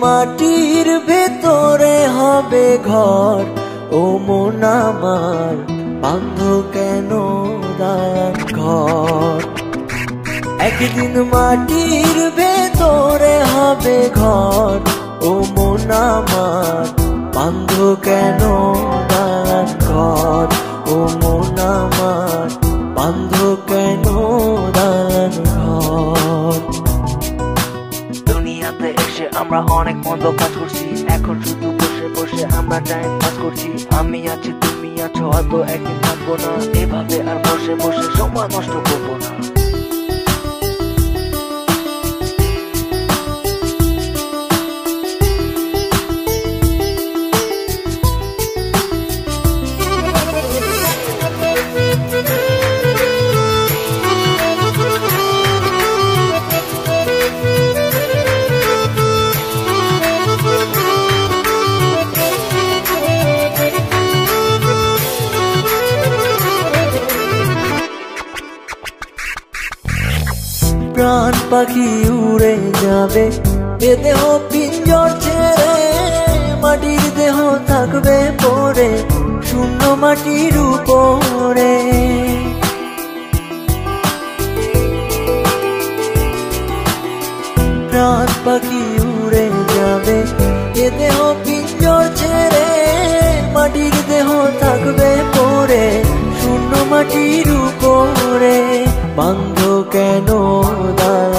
মাটির ভেতরে হবে ঘর, ও মন আমার বাঁধ কেন দালান ঘর। একদিন মাটির ভেতরে হবে ঘর, ও মন আমার বাঁধ কেন দালান ঘর, ও মন আমার বাঁধ কেন দালান ঘর। দুনিয়াতে এসে আমরা অনেক মন্দ কাজ করছি, এখন শুধু বসে বসে আমরা টাইম পাস করছি। আমি আছি তুমি আছো, হয়তো একদিন থাকবো না, এভাবে আর বসে বসে সময় নষ্ট করবো না। প্রাণ পাখি উড়ে যাবে এ দেহ পিঞ্জর ছেড়ে, মাটির দেহ থাকবে পড়ে শূন্য মাটির উপরে। প্রাণ পাখি উড়ে যাবে এ দেহ পিঞ্জর ছেড়ে, মাটির দেহ থাকবে পড়ে শূন্য মাটির উপরে। বাঁধ কেন দালান